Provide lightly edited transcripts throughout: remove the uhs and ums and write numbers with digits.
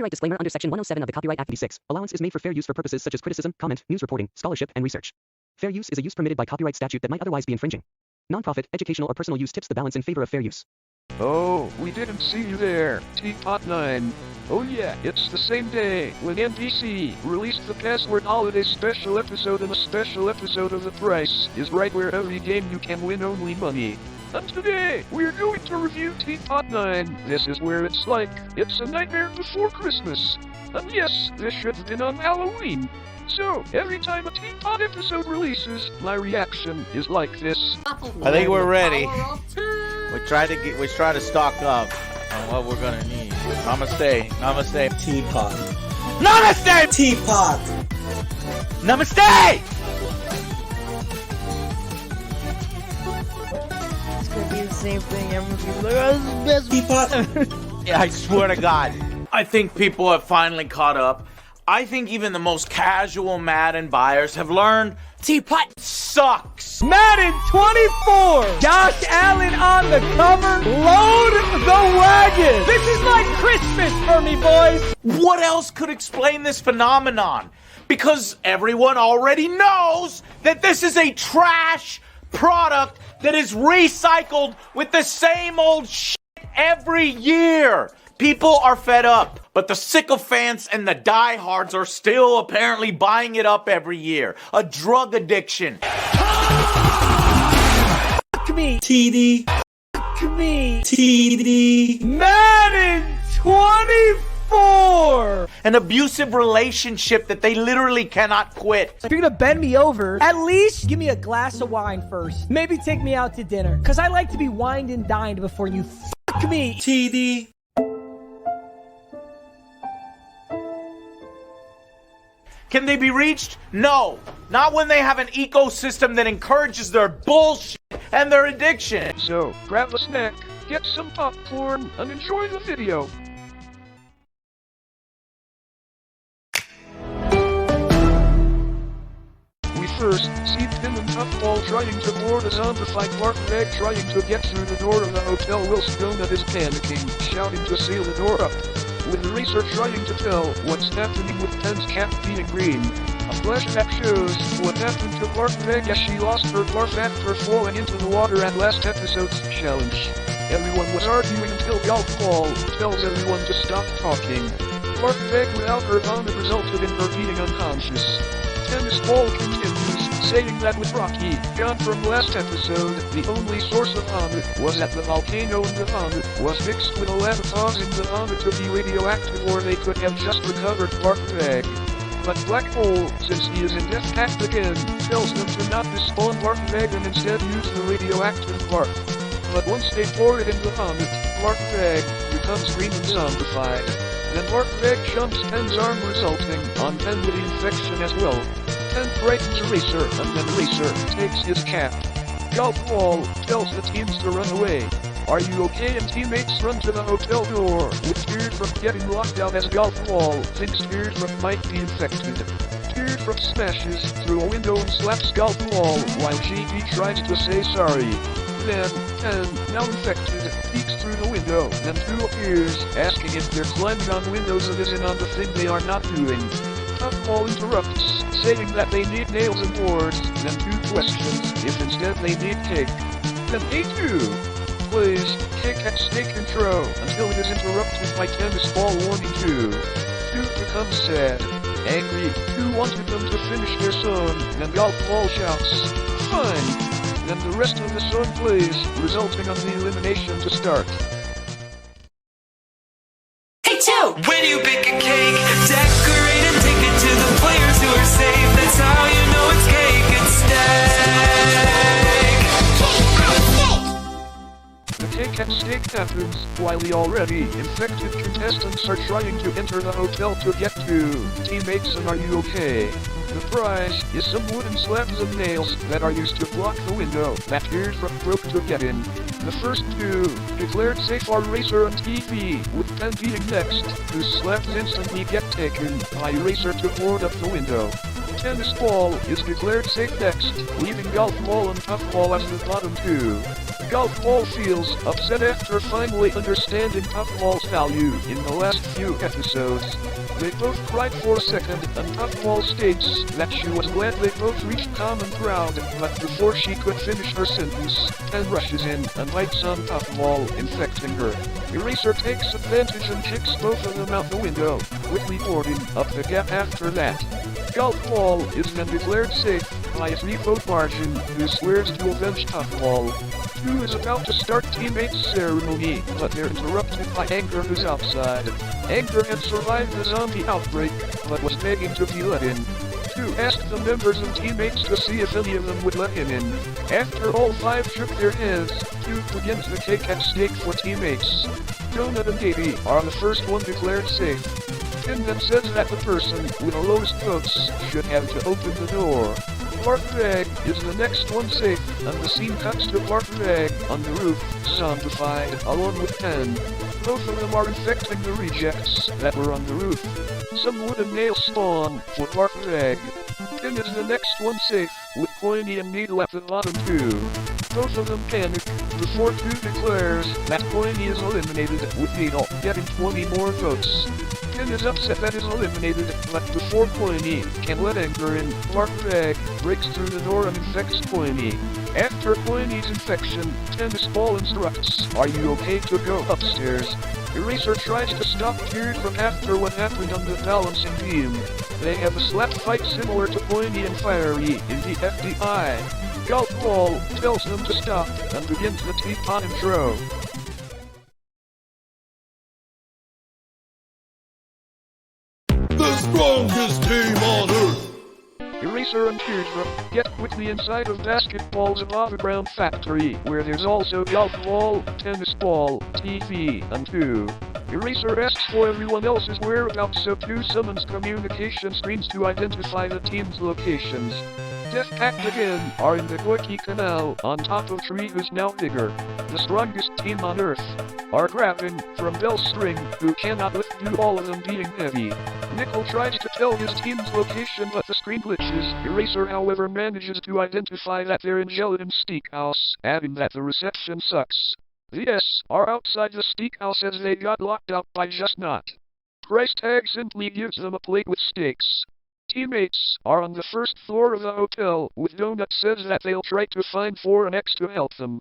Copyright disclaimer under Section 107 of the Copyright Act 86. Allowance is made for fair use for purposes such as criticism, comment, news reporting, scholarship, and research. Fair use is a use permitted by copyright statute that might otherwise be infringing. Non-profit, educational, or personal use tips the balance in favor of fair use. Oh, we didn't see you there, TPOT 9. Oh yeah, it's the same day when NBC released the Password Holiday special episode, and a special episode of The Price is Right, where every game you can win only money. And today, we're going to review TPOT 9. This is where it's like, it's a nightmare before Christmas. And yes, this should have been on Halloween. So, every time a TPOT episode releases, my reaction is like this. I think we're ready. We try to stock up on what we're gonna need. Namaste. Namaste. TPOT. Namaste! TPOT. Namaste! It's gonna be the same thing. Everyone's gonna be like, oh, this is the best. TPOT. Yeah, I swear to God. I think people have finally caught up. I think even the most casual Madden buyers have learned TPOT sucks. Madden 24! Josh Allen on the cover. Load the wagon! This is like Christmas for me, boys! What else could explain this phenomenon? Because everyone already knows that this is a trash product that is recycled with the same old shit every year. People are fed up, but the sycophants and the diehards are still apparently buying it up every year. A drug addiction. Fuck me. TD. Fuck me. TD. Madden 24! An abusive relationship that they literally cannot quit. If you're gonna bend me over, at least give me a glass of wine first. Maybe take me out to dinner, because I like to be wined and dined before you fuck me. TD. Can they be reached? No. Not when they have an ecosystem that encourages their bullshit and their addiction. So, grab a snack, get some popcorn, and enjoy the video. We first see Tim and Puffball trying to board a zombified Bartleg trying to get through the door of the hotel whilst Donut is panicking, shouting to seal the door up. With the racer trying to tell what's happening with Pen's cat being green. A flashback shows what happened to Bartleg as she lost her barf after falling into the water at last episode's challenge. Everyone was arguing until Golf Ball tells everyone to stop talking. Bartleg without her vomit resulted in her being unconscious. Tennis Ball continues, saying that with Rocky, gone from last episode, the only source of vomit was at the volcano and the vomit was mixed with a lab causing the vomit to be radioactive, or they could have just recovered Bartleg. But Black Hole, since he is in Death Pact again, tells them to not despawn Bartleg and instead use the radioactive barf. But once they pour it in the vomit, Bartleg becomes green and zombified. Then Bartleg jumps Pen's arm, resulting on Pen with the infection as well. Pen frightens Racer, and then Racer takes his cap. Golf Ball tells the teams to run away. Are you okay? And teammates run to the hotel door, with Teardrop getting locked out as Golf Ball thinks Teardrop might be infected. Teardrop smashes through a window and slaps Golf Ball while GG tries to say sorry. Then, Pen, now infected, peeks through the window, then 2 appears, asking if they're climbing on windows and isn't on the thing they are not doing. Puffball interrupts, saying that they need nails and boards, then 2 questions if instead they need cake. Then A2 plays Cake at Steak intro until it is interrupted by Tennis Ball warning 2. 2 becomes sad, angry, 2 wanted them to finish their song, then Golf Ball shouts, fine! Then the rest of the song plays, resulting on the elimination to start. Hey, 2! When you bake a cake, decorate and take it to the players who are safe. That's how you know it's cake and steak. The Cake at Steak happens while the already infected contestants are trying to enter the hotel to get to teammates and are you okay? The prize is some wooden slabs of nails that are used to block the window that Teardrop broke to get in. The first 2 declared safe are Racer and TV, with Pen being next, whose slabs instantly get taken by Racer to board up the window. Tennis Ball is declared safe next, leaving Golf Ball and Puffball as the bottom 2. Golf Ball feels upset after finally understanding Puffball's value in the last few episodes. They both cried for a second, and Puffball states that she was glad they both reached common ground, but before she could finish her sentence, Ken rushes in and bites on Puffball, infecting her. Eraser takes advantage and kicks both of them out the window, quickly boarding up the gap after that. Golf Ball is then declared safe by a 3-vote margin, who swears to avenge Puffball. 2 is about to start teammates' ceremony, but they're interrupted by Anger, who's outside. Anger had survived the zombie outbreak, but was begging to be let in. 2 asked the members and teammates to see if any of them would let him in. After all 5 shook their heads, 2 begins the cake at stake for teammates. Donut and Katie are the first one declared safe. Tim then says that the person with the lowest votes should have to open the door. Bart Rag is the next one safe, and the scene cuts to Bart Rag on the roof, zombified, along with Ken. Both of them are infecting the rejects that were on the roof. Some wooden nails spawn for Bart Rag. Ken is the next one safe, with Coiny and Needle at the bottom too. Both of them panic before 2 declares that Coiny is eliminated, with Needle getting 20 more votes. Ken is upset that is eliminated, but before Coiny can let Anger in, Bart Rag breaks through the door and infects Coiny. After Coiny's infection, Tennis Ball instructs, "Are you okay to go upstairs?" Eraser tries to stop Beard from after what happened on the balancing beam. They have a slap fight similar to Coiny and Fiery in BFDI. Golf Ball tells them to stop and begins the TPOT intro. The strongest team on Earth! Eraser and Teardrop get quickly inside of Basketball's above-ground factory, where there's also Golf Ball, Tennis Ball, TV, and 2. Eraser asks for everyone else's whereabouts, so 2 summons communication screens to identify the team's locations. Death Pact again are in the Gorky Canal, on top of tree who's now bigger. The strongest team on Earth are grabbing from Bell String, who cannot lift due all of them being heavy. Nickel tries to tell his team's location, but the screen glitches. Eraser, however, manages to identify that they're in Gelatin Steakhouse, adding that the reception sucks. The S are outside the steakhouse as they got locked out by Just Not. Price Tag simply gives them a plate with steaks. Teammates are on the first floor of the hotel, with Donut says that they'll try to find 4 and X to help them.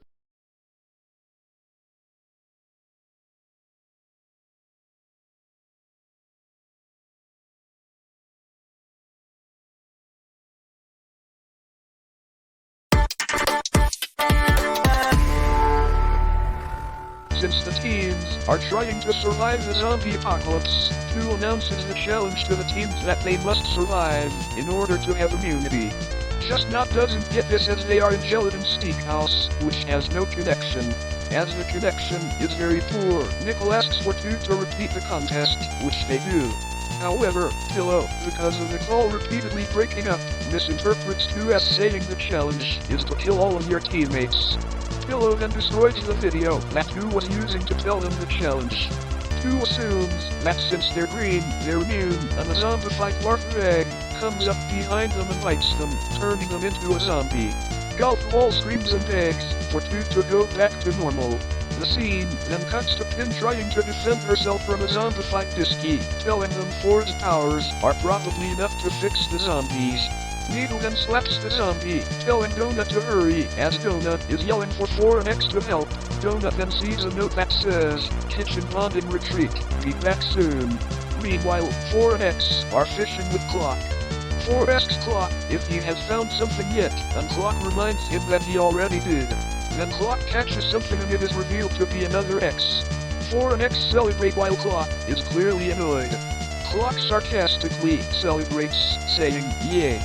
Since the teams are trying to survive the zombie apocalypse, 2 announces the challenge to the teams that they must survive in order to have immunity. Just Not doesn't get this as they are in Gelatin Steakhouse, which has no connection. As the connection is very poor, Nickel asks for 2 to repeat the contest, which they do. However, Pillow, because of the call repeatedly breaking up, misinterprets 2 as saying the challenge is to kill all of your teammates. Pillow then destroys the video that 2 was using to tell them the challenge. 2 assumes that since they're green, they're immune, and the zombified Bart Rag comes up behind them and bites them, turning them into a zombie. Golf Ball screams and begs for 2 to go back to normal. The scene then cuts to Pin trying to defend herself from a zombified Disky, telling them 4's powers are probably enough to fix the zombies. Needle then slaps the zombie, telling Donut to hurry, as Donut is yelling for 4 and X to help. Donut then sees a note that says, "Kitchen bonding retreat, be back soon." Meanwhile, 4 and X are fishing with Clock. 4 asks Clock if he has found something yet, and Clock reminds him that he already did. Then Clock catches something and it is revealed to be another X. 4 and X celebrate while Clock is clearly annoyed. Clock sarcastically celebrates, saying, "Yeah."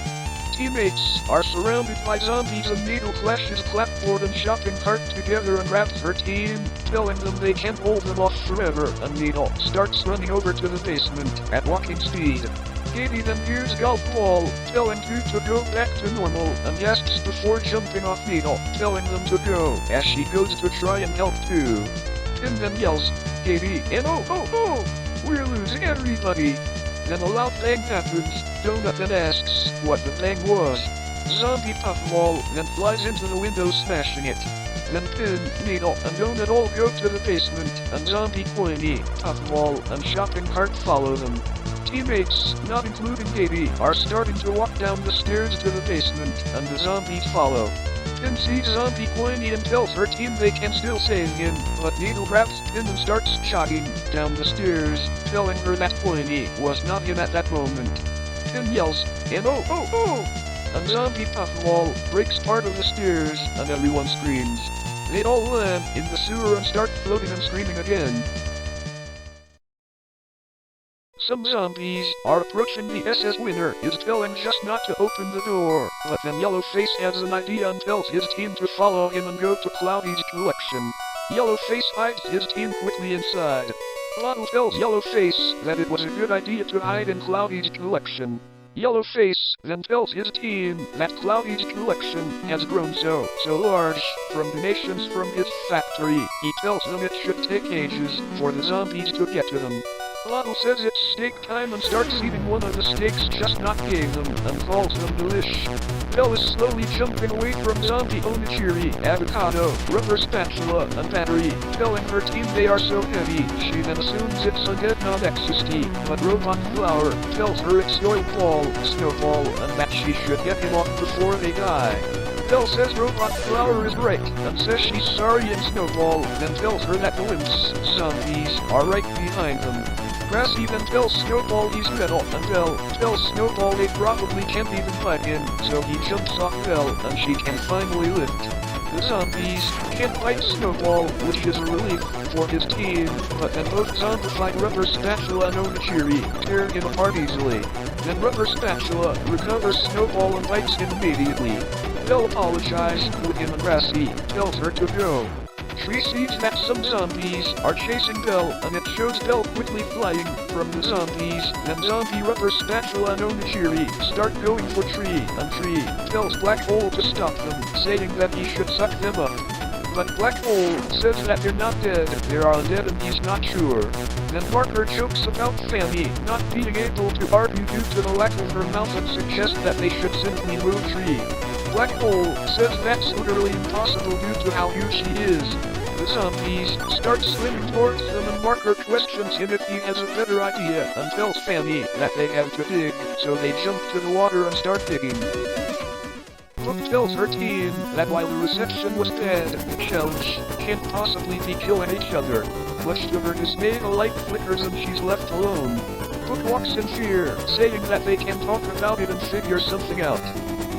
Teammates are surrounded by zombies and Needle clashes clapboard and shopping cart together and grabs her team, telling them they can't hold them off forever, and Needle starts running over to the basement at walking speed. Katie then hears Golf Ball telling 2 to go back to normal and gasps before jumping off Needle, telling them to go as she goes to try and help 2. Tim then yells, "Katie, and oh, we're losing everybody." Then a loud bang happens. Donut then asks what the bang was. Zombie Puffball then flies into the window, smashing it. then Pin, Needle, and Donut all go to the basement, and Zombie Coiny, Puffball, and Shopping Cart follow them. Teammates, not including Gaby, are starting to walk down the stairs to the basement, and the zombies follow. Pin sees Zombie Coiny and tells her team they can still save him, but Needle grabs Pin and starts jogging down the stairs, telling her that Coiny was not him at that moment. Pin yells, and oh! And Zombie Puffball breaks part of the stairs, and everyone screams. They all land in the sewer and start floating and screaming again. Some zombies are approaching the SS Winner is telling just not to open the door, but then Yellowface has an idea and tells his team to follow him and go to Cloudy's collection. Yellowface hides his team quickly inside. Lotto tells Yellowface that it was a good idea to hide in Cloudy's collection. Yellowface then tells his team that Cloudy's collection has grown so large from donations from his factory. He tells them it should take ages for the zombies to get to them. Lotto says it's steak time and starts eating one of the steaks just not gave them and calls them delish. Belle is slowly jumping away from zombie onigiri, avocado, rubber spatula, and battery, telling her team they are so heavy. She then assumes it's a dead non-ecstasy, but Robot Flower tells her it's Snowball, and that she should get him off before they die. Belle says Robot Flower is right, and says she's sorry and Snowball then tells her that the Wimps, zombies, are right behind them. Grassy then tells Snowball he's metal, and Belle tells Snowball they probably can't even fight him, so he jumps off Belle and she can finally lift. The zombies can't fight Snowball, which is a relief for his team, but then both zombified Rubber Spatula and Onigiri tear him apart easily. Then Rubber Spatula recovers Snowball and bites him immediately. Belle apologizes with him and Grassy tells her to go. She sees that some zombies are chasing Belle, and it shows Belle quickly flying from the zombies. Then Zombie Rubber Spatula and Onigiri start going for Tree, and Tree tells Black Hole to stop them, saying that he should suck them up. But Black Hole says that they're not dead, they're undead and he's not sure. Then Parker jokes about Fanny not being able to argue due to the lack of her mouth and suggests that they should simply move Tree. Black Hole says that's literally impossible due to how huge he is. The zombies start swimming towards them and Marker questions him if he has a better idea and tells Fanny that they have to dig, so they jump to the water and start digging. Hook tells her team that while the reception was dead, the shells can't possibly be killing each other. Much to her dismay, the light flickers and she's left alone. Hook walks in fear, saying that they can talk about it and figure something out.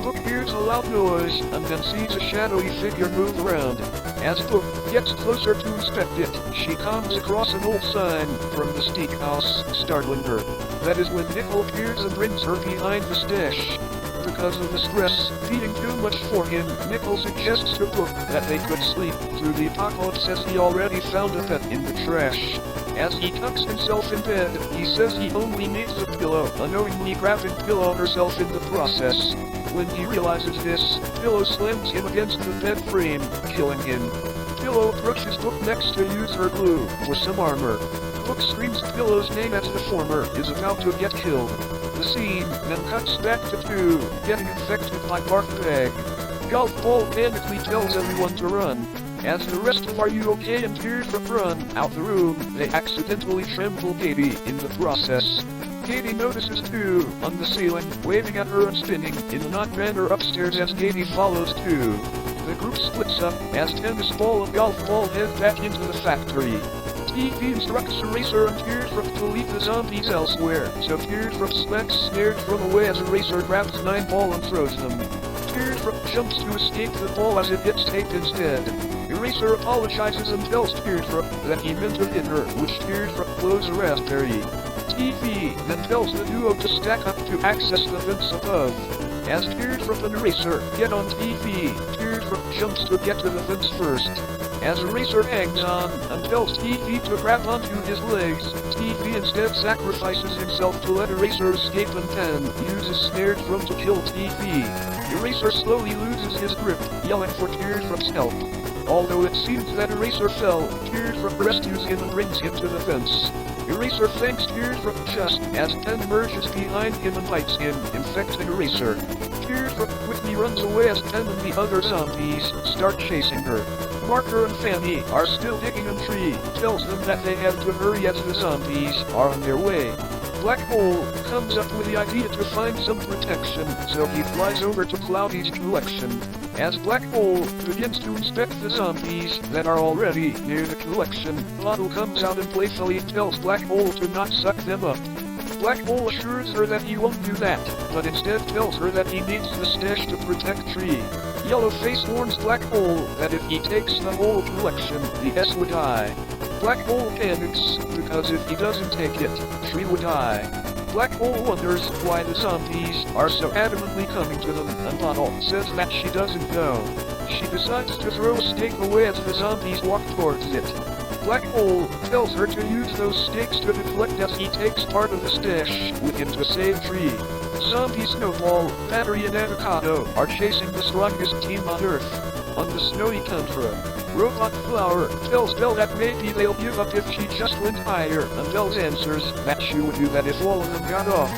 Hook hears a loud noise, and then sees a shadowy figure move around. As Hook gets closer to inspect it, she comes across an old sign from the steakhouse, startling her. That is when Nickel appears and brings her behind the stash. Because of the stress being too much for him, Nickel suggests to Hook that they could sleep through the apocalypse as he already found a pet in the trash. As he tucks himself in bed, he says he only needs a pillow, unknowingly grabbing Pillow herself in the process. When he realizes this, Pillow slams him against the bed frame, killing him. Pillow approaches Hook next to use her glue for some armor. Hook screams Pillow's name as the former is about to get killed. The scene then cuts back to two, getting infected by Bark Bag. Golf Ball panically tells everyone to run. As the rest of Are You Okay and Teardrop run out the room, they accidentally trample Gaby in the process. Gaby notices two on the ceiling, waving at her and spinning in an odd manner upstairs as Gaby follows two. The group splits up as Tennis Ball and Golf Ball head back into the factory. TV instructs Eraser and Teardrop to leave the zombies elsewhere, so Teardrop smacks snared from away as Eraser grabs 9 Ball and throws them. Teardrop jumps to escape the ball as it hits tape instead. Eraser apologizes and tells Teardrop that he meant to hit her, which Teardrop blows a raspberry. TV then tells the duo to stack up to access the vents above. As Teardrop and Eraser get on TV, Teardrop jumps to get to the vents first. As Eraser hangs on and tells TV to grab onto his legs, TV instead sacrifices himself to let Eraser escape and then uses snared drum to kill TV. Eraser slowly loses his grip, yelling for Teardrop's help. Although it seems that Eraser fell, Teardrop rescues him and brings him to the fence. Eraser thanks Teardrop just as Pen emerges behind him and bites him, infecting Eraser. Teardrop quickly runs away as Pen and the other zombies start chasing her. Parker and Fanny are still digging a tree, tells them that they have to hurry as the zombies are on their way. Black Hole comes up with the idea to find some protection, so he flies over to Cloudy's collection. As Black Hole begins to inspect the zombies that are already near the collection, Bottle comes out and playfully tells Black Hole to not suck them up. Black Hole assures her that he won't do that, but instead tells her that he needs the stash to protect Tree. Yellowface warns Black Hole that if he takes the whole collection, the S would die. Black Hole panics, because if he doesn't take it, Tree would die. Black Hole wonders why the zombies are so adamantly coming to them, and Bottle says that she doesn't know. She decides to throw a stake away as the zombies walk towards it. Black Hole tells her to use those stakes to deflect as he takes part of the stash with him to save Tree. Zombie Snowball, Battery, and Avocado are chasing the strongest team on Earth. On the snowy tundra, Robot Flower tells Belle that maybe they'll give up if she just went higher, and Belle answers that she would do that if all of them got off.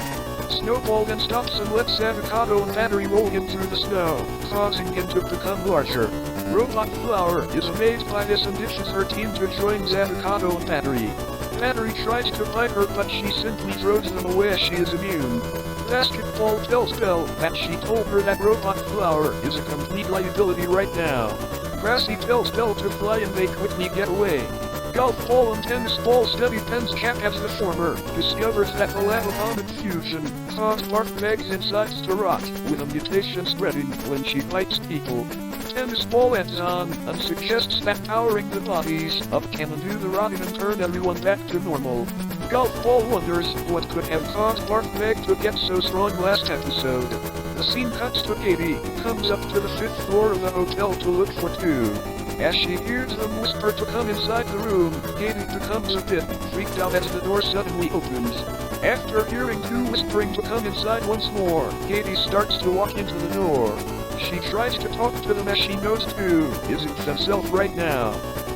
Snowball then stops and lets Avocado and Battery roll him through the snow, causing him to become larger. Robot Flower is amazed by this and ditches her team to join Avocado and Battery. Battery tries to fight her, but she simply throws them away as she is immune. Basketball tells Belle that she told her that Robot Flower is a complete liability right now. Grassy tells Belle to fly and they quickly get away. Golf Ball and Tennis Ball study Penn's cat as the former discovers that the lava bomb infusion caused Mark Meg's insides to rot, with a mutation spreading when she bites people. Tennis Ball adds on and suggests that powering the bodies up can undo the rotting and turn everyone back to normal. Golf Ball wonders what could have caused Mark Meg to get so strong last episode. The scene cuts to Katie, who comes up to the 5th floor of the hotel to look for two. As she hears them whisper to come inside the room, Katie becomes a bit freaked out as the door suddenly opens. After hearing two whispering to come inside once more, Katie starts to walk into the door. She tries to talk to them as she knows two isn't themselves right now.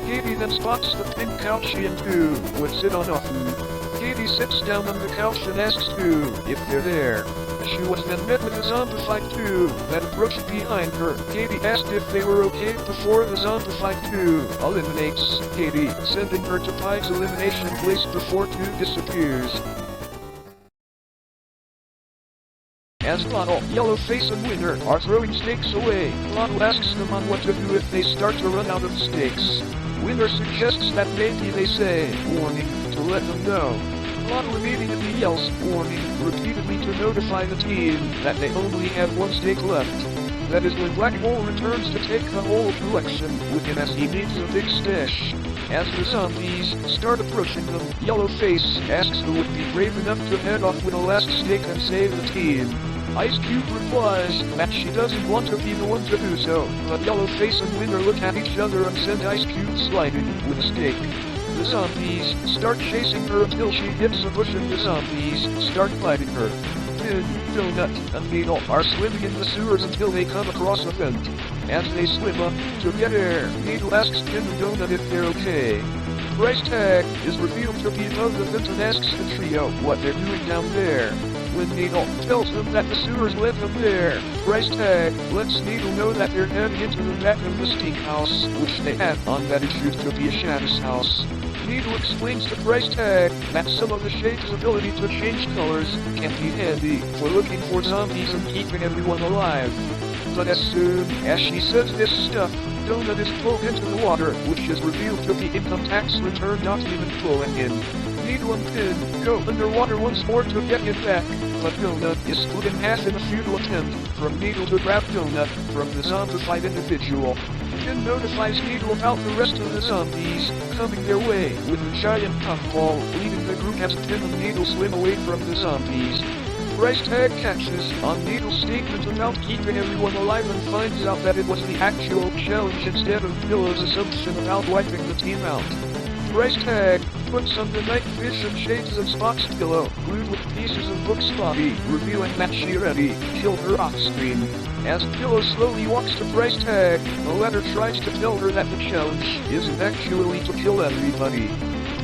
Katie then spots the pink couch she and two would sit on often. Katie sits down on the couch and asks two if they're there. She was then met with a zombified two that approached behind her. Katie asked if they were okay before the zombified two eliminates Katie, sending her to Pie's elimination place before two disappears. As Bottle, Yellowface, and Winner are throwing stakes away, Bottle asks them on what to do if they start to run out of stakes. Winner suggests that maybe they say, warning, to let them know. Bottle immediately yells, warning, repeatedly to notify the team that they only have one stake left. That is when Black Hole returns to take the whole collection with him as he needs a big stash. As the zombies start approaching them, Yellowface asks who would be brave enough to head off with a last stake and save the team. Ice Cube replies that she doesn't want to be the one to do so, but Yellowface and Winner look at each other and send Ice Cube sliding with a stake. The zombies start chasing her until she hits a bush and the zombies start fighting her. Tin, Donut, and Needle are swimming in the sewers until they come across a vent. As they swim up to get air, Needle asks Tin and Donut if they're okay. Price Tag is revealed to be above the vent and asks the trio what they're doing down there. When Needle tells them that the sewers led them there, Price Tag lets Needle know that they're heading into the back of the steak house, which they have on that is used to be a Shadows house. Needle explains to Price Tag that some of the Shade's ability to change colors can be handy for looking for zombies and keeping everyone alive. But as soon as she says this stuff, Donut is pulled into the water, which is revealed to be income tax return document flowing in. Needle and Pin go underwater once more to get him back, but Donut is split in half in a futile attempt from Needle to grab Donut from the zombified individual. Pin notifies Needle about the rest of the zombies coming their way with a giant puffball, leading the group as Pin and Needle swim away from the zombies. Price Tag catches on Needle's statement about keeping everyone alive and finds out that it was the actual challenge instead of Pillow's assumption about wiping the team out. Price Tag puts on the night fish and shades and spots Pillow, glued with pieces of Book's body, revealing that she already killed her off-screen. As Pillow slowly walks to Price Tag, the latter tries to tell her that the challenge isn't actually to kill everybody.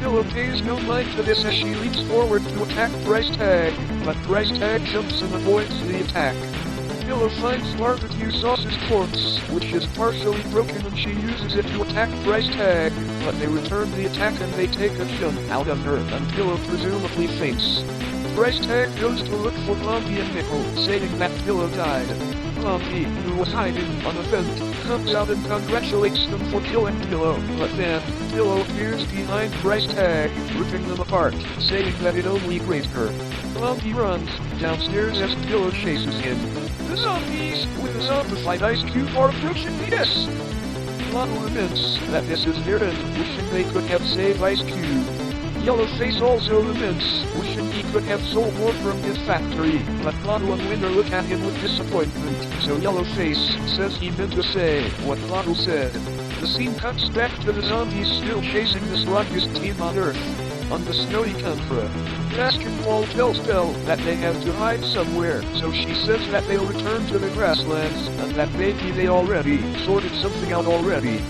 Pillow pays no mind to this as she leaps forward to attack Price Tag, but Price Tag jumps and avoids the attack. Pillow finds barbecue sauce's corpse, which is partially broken, and she uses it to attack Price Tag, but they return the attack and they take a chunk out of her, and Pillow presumably faints. Price Tag goes to look for Blondie and Nickel, saying that Pillow died. Blondie, who was hiding on a vent, comes out and congratulates them for killing Pillow, but then Pillow appears behind Price Tag, ripping them apart, saying that it only grazed her. Blondie runs downstairs as Pillow chases him. The zombies with a zombified Ice Cube are approaching the S. Lotto laments that this is their end, wishing they could have saved Ice Cube. Yellowface also laments, wishing he could have sold more from his factory, but Lotto and Winter look at him with disappointment, so Yellowface says he meant to say what Lotto said. The scene cuts back to the zombies still chasing the strongest team on Earth. On the snowy tundra, Basketball tells Belle that they have to hide somewhere, so she says that they'll return to the grasslands, and that maybe they already sorted something out already.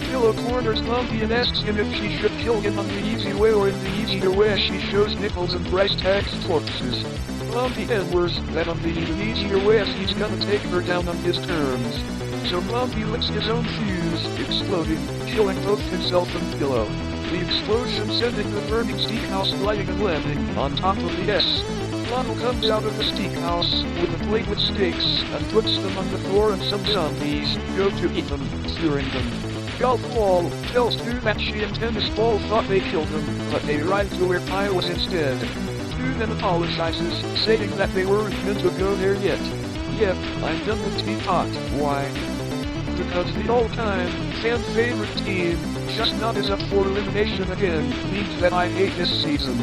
Pillow corners Blondie and asks him if she should kill him on the easy way or in the easier way. She shows Nichols and Price Tag's corpses. Blondie answers that on the even easier way as he's gonna take her down on his terms. So Blondie licks his own fuse, exploding, killing both himself and Pillow. The explosion sending the burning steakhouse flying and landing on top of the S. Lotto comes out of the steakhouse with a plate with steaks and puts them on the floor, and some zombies go to eat them, curing them. Golf Ball tells Stu that she and Tennis Ball thought they killed them, but they arrived to where Pie was instead. Stu then apologizes, saying that they weren't meant to go there yet. Yep, I'm done with TPOT. Why? Because the all-time fan favorite team, just not is up for elimination again, means that I hate this season.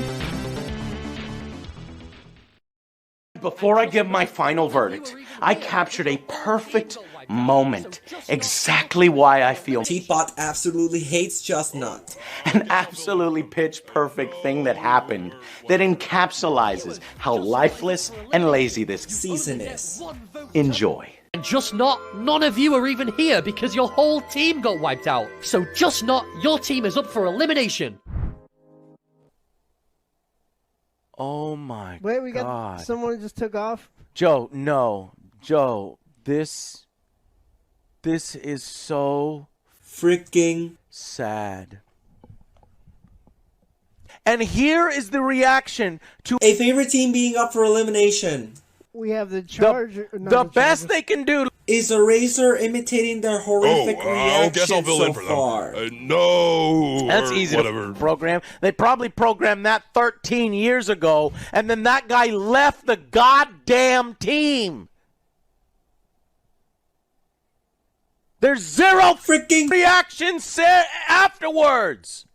Before I give my final verdict, I captured a perfect moment. Exactly why I feel TPOT absolutely hates Just Not. an absolutely pitch perfect thing that happened that encapsulates how lifeless and lazy this Season is. Enjoy. And Just Not, none of you are even here because your whole team got wiped out. So Just Not, your team is up for elimination. Oh my Wait, we got God. someone just took off. Joe, no. Joe, this is so Freaking sad. And here is the reaction to a favorite team being up for elimination. We have the Charger. the best they can do. Is Eraser imitating their horrific I guess I'll reaction fill so in for far? them. No. That's or easy whatever. to program. They probably programmed that 13 years ago, and then that guy left the goddamn team. There's zero Freaking reaction afterwards.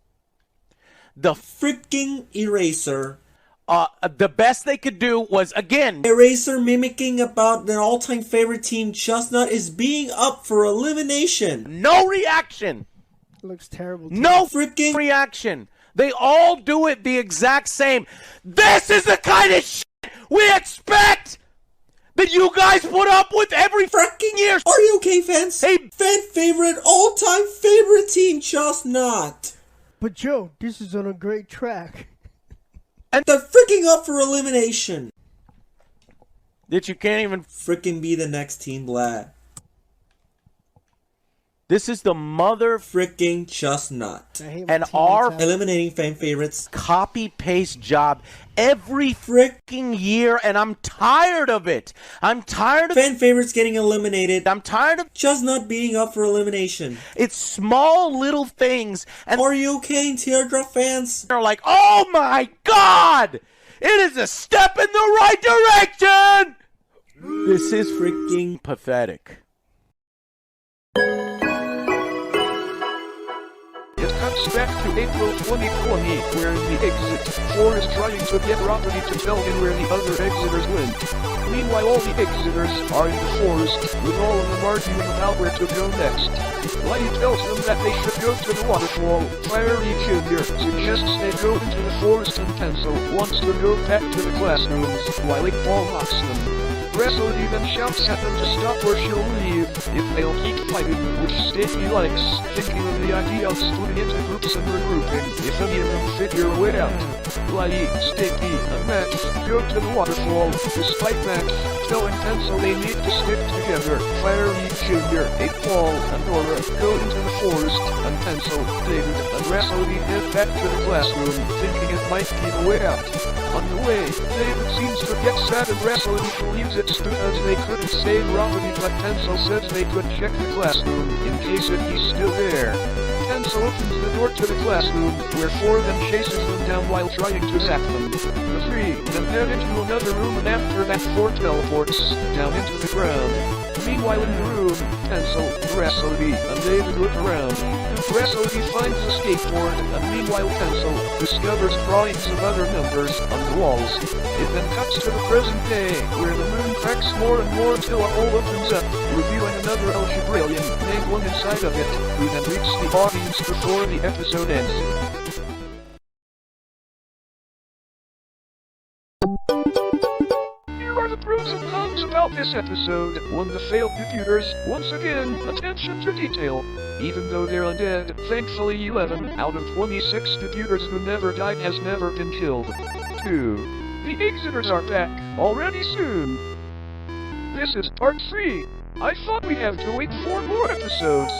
The freaking Eraser. the best they could do was, again, Eraser mimicking about their all-time favorite team, Just Not, is being up for elimination. no reaction. Looks terrible. No Freaking reaction. They all do it the exact same. This is the kind of shit we expect that you guys put up with every freaking year. Are you okay, fans? Hey, Fan favorite, all-time favorite team, Just Not. But Joe, this is on a great track. And they're freaking up for elimination. that you can't even. Freaking be the next Team Black. This is the mother Freaking Just Not. I hate my and team our mentality. Eliminating fan favorites. copy paste job every freaking year, and I'm tired of it. I'm tired of Fan favorites getting eliminated. I'm tired of Just Not being up for elimination. it's small little things, and Are you okay, Teardrop fans? they're like, oh my god, it is a step in the right direction. This is freaking pathetic. It cuts back to April 2020, where in the exit, 4 is trying to get Rockety to tell him where the other exiters went. Meanwhile, all the exiters are in the forest, with all of them arguing about where to go next. Flite tells them that they should go to the waterfall. Fiery Junior suggests they go into the forest and Pencil wants to go back to the classrooms, while Iqbal mocks them. Wrestley then shouts at them to stop or she'll leave if they'll keep fighting, which Sticky likes, thinking of the idea of splitting into groups and regrouping if any of them figure a way out. Flite, Sticky, and Max go to the waterfall, despite Max telling Pencil they need to stick together. Fiery Junior, Iqbal, and Nora go into the forest, and Pencil, David, and Wrestley head back to the classroom, thinking it might be the way out. On the way, David seems to get sad and Wrestley believes it's because they couldn't save Robert, but Pencil says they could check the classroom in case he's still there. Pencil opens the door to the classroom, where four of them chases them down while trying to zap them. The three then head into another room and after that four teleports down into the ground. Meanwhile in the room, Pencil, Wrestley, and David look around. Wrestley finds a skateboard, and meanwhile Pencil discovers drawings of other numbers on the walls. It then cuts to the present day, where the moon cracks more and more till a hole opens up, revealing another Algebraian named one inside of it, who then reaches the audience before the episode ends. Here are the pros and cons about this episode. 1. The failed computers. Once again, attention to detail. Even though they're undead, thankfully 11 out of 26 computers who never died has never been killed. 2. The Exiters are back, already soon. This is part 3. I thought we'd have to wait 4 more episodes.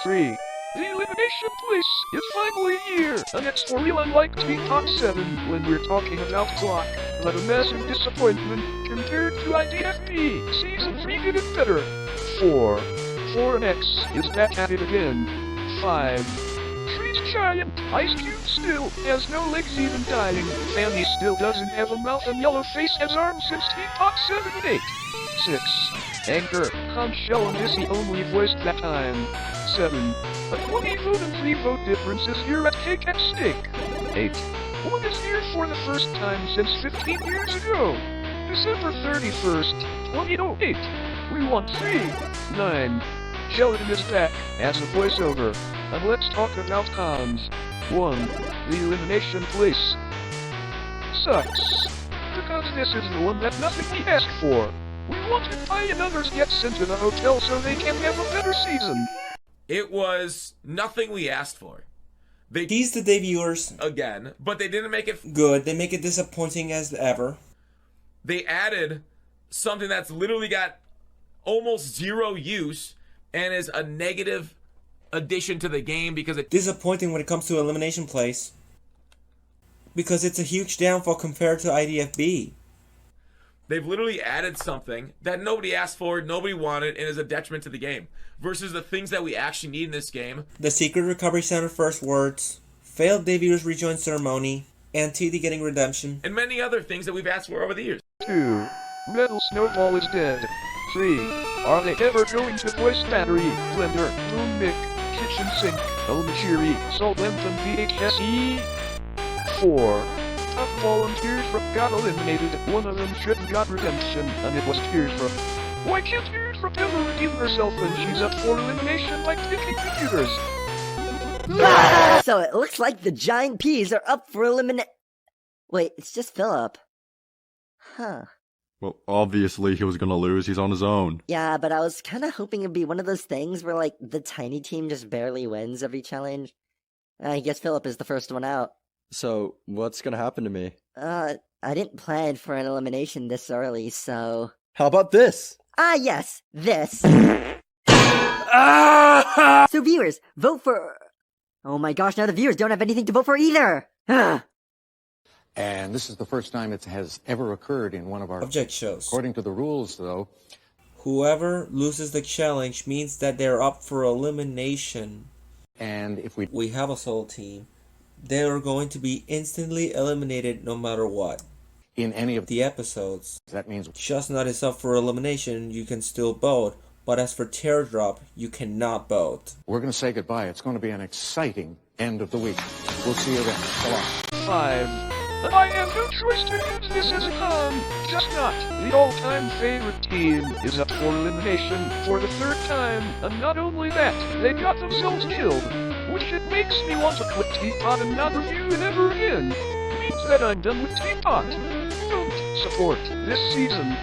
3. The elimination place is finally here, and it's for real unlike TPOT 7 when we're talking about clock, but a massive disappointment compared to IDFB. Season 3 did it better. 4. Foreign X is back at it again. 5. Treat Giant, Ice Cube still has no legs even dying. Fanny still doesn't have a mouth and yellow face as arms since TPOT 7 and 8. 6. Anchor, Conch Shell and Missy only voiced that time. 7. A 20 vote and 3 vote difference is here at Cake and Steak. 8. One is here for the first time since 15 years ago. December 31st, 2008. We want 3. 9. Sheldon is back as a voiceover. And let's talk about cons. 1. The elimination place sucks. Because this is the one that nothing we asked for. We wanted Pi and others get sent to the hotel so they can have a better season. It was nothing we asked for. They Teased the debuts again, but they didn't make it good. They make it disappointing as ever. They added something that's literally got almost zero use and is a negative addition to the game because it Disappointing when it comes to elimination place. Because it's a huge downfall compared to IDFB. they've literally added something that nobody asked for, nobody wanted, and is a detriment to the game. Versus the things that we actually need in this game. The Secret Recovery Center first words, failed debuts rejoin ceremony, and TD getting redemption. And many other things that we've asked for over the years. 2. Metal Snowball is dead. 3. Are they ever going to voice Battery, Blender, Boom Mick, Kitchen Sink, Omachiri, Salt Lempton VHSE? 4. Tough volunteers got eliminated. One of them shouldn't got redemption, and it was Tearsra. Why can't Tearsra ever redeem herself when she's up for elimination like picking computers? So it looks like the giant peas are up for Wait, it's just Philip. Huh. Well, obviously he was gonna lose. He's on his own. Yeah, but I was kind of hoping it'd be one of those things where, like, the tiny team just barely wins every challenge. I guess Philip is the first one out. So, what's gonna happen to me? I didn't plan for an elimination this early, so... How about this? Ah, yes, this. So viewers, vote for... Oh my gosh, now the viewers don't have anything to vote for either! And this is the first time it has ever occurred in one of our object shows. According to the rules, though, whoever loses the challenge means that they're up for elimination. And if we have a solo team, they are going to be instantly eliminated no matter what. In any of the episodes, that means Chestnut is up for elimination, you can still vote. But as for Teardrop, you cannot vote. We're going to say goodbye. It's going to be an exciting end of the week. We'll see you then. So long. 5. I have no choice to use this as a con. Chestnut, the all-time favorite team, is up for elimination for the third time, and not only that, they got themselves killed. which it makes me want to quit TPOT and not review it ever again. Means that I'm done with TPOT. Don't support this season.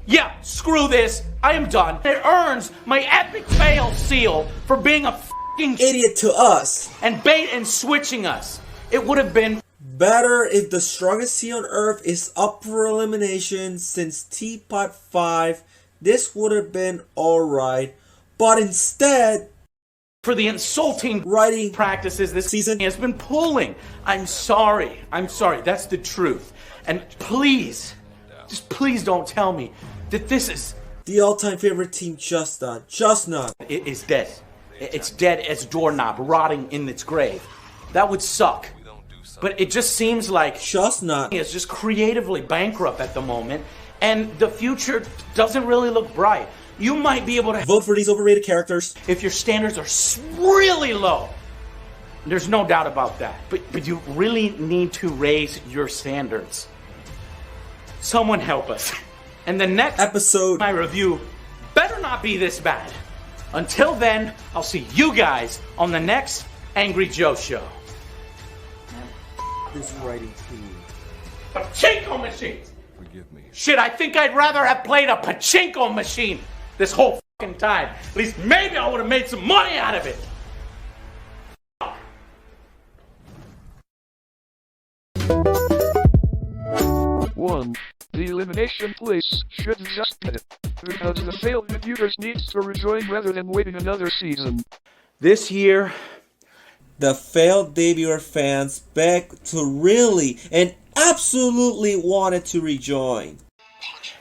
Yeah, screw this. I am done. It earns my epic fail seal for being a f***ing idiot to us and bait and switching us. It would have been better if the strongest team on Earth is up for elimination since TPOT 5. This would have been alright, but instead, for the insulting writing practices this season has been pulling. I'm sorry. That's the truth. And please, just please don't tell me that this is the all-time favorite team, Just Not. It is dead. It's dead as a doorknob, rotting in its grave. That would suck. But it just seems like Just Not is just creatively bankrupt at the moment, and the future doesn't really look bright. You might be able to vote for these overrated characters if your standards are really low. There's no doubt about that. But you really need to raise your standards. Someone help us. And the next episode my review better not be this bad. Until then, I'll see you guys on the next Angry Joe show. This writing team. Pachinko machines! Forgive me. Shit, I think I'd rather have played a pachinko machine this whole fucking time. At least maybe I would have made some money out of it. One, the elimination place should just get it, because the failed debuters needs to rejoin rather than waiting another season. This year, the failed debuter fans beg to really and absolutely wanted to rejoin.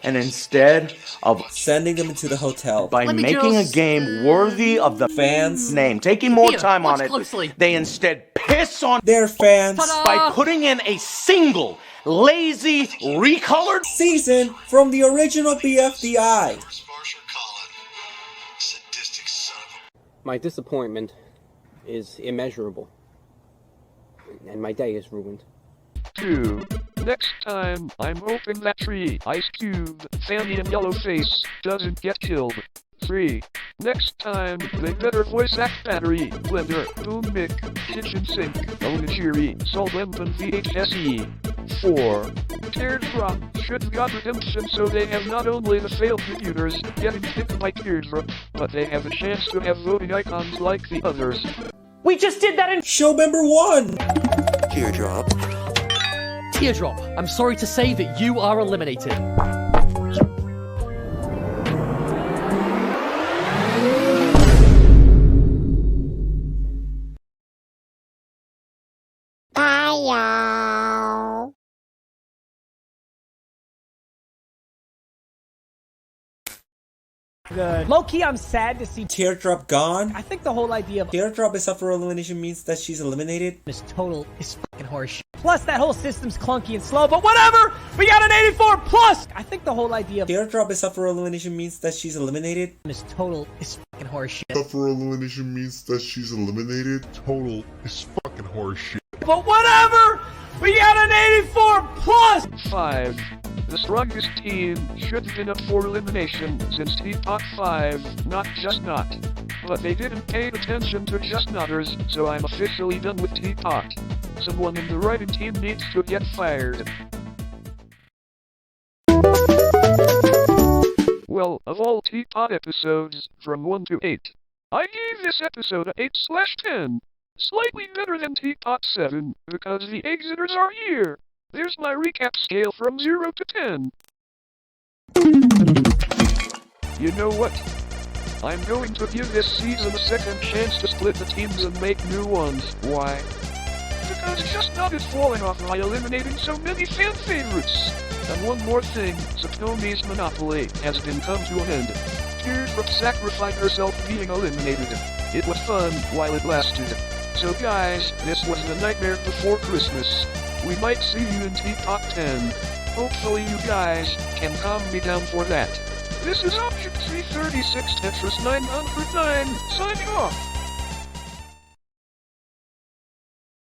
And instead of sending them into the hotel by making a game worthy of the fans' name, taking more time on it, they instead piss on their fans by putting in a single, lazy, recolored season from the original BFDI. My disappointment is immeasurable, and my day is ruined. 2. Next time, I'm hoping that Tree, Ice Cube, Fanny, and Yellowface doesn't get killed. 3. Next time, they better voice act Battery, Blender, Boom Mick, Kitchen Sink, Onigiri, Salt Lemon VHSE. 4. Teardrop should got redemption so they have not only the failed debuters getting hit by Teardrop, but they have a chance to have voting icons like the others. We just did that in show member 1! Teardrop. Teardrop, I'm sorry to say that you are eliminated. Good. Low-key, I'm sad to see Teardrop gone. I think the whole idea of Teardrop is up for elimination means that she's eliminated. This total is fucking horseshit. Plus, that whole system's clunky and slow, but whatever! We got an 84 plus! I think the whole idea of Teardrop is up for elimination means that she's eliminated. This total is fucking horseshit. Up for elimination means that she's eliminated. Total is fucking horseshit. But whatever! We got an 84 plus! 5. The strongest team should have been up for elimination since TPOT 5, not Just Not. But they didn't pay attention to Just Notters, so I'm officially done with TPOT. Someone in the writing team needs to get fired. Well, of all TPOT episodes, from 1 to 8, I gave this episode a 8/10. Slightly better than TPOT 7, because the exiters are here. There's my recap scale from 0 to 10. You know what? I'm going to give this season a second chance to split the teams and make new ones. Why? Because Just Not is falling off by eliminating so many fan favorites. And one more thing, Satomi's monopoly has been come to an end. Teardrop sacrificed herself being eliminated. It was fun while it lasted. So guys, this was the Nightmare Before Christmas. We might see you in TPOT 10. Hopefully you guys can calm me down for that. This is Option 336 Tetris 909, signing off.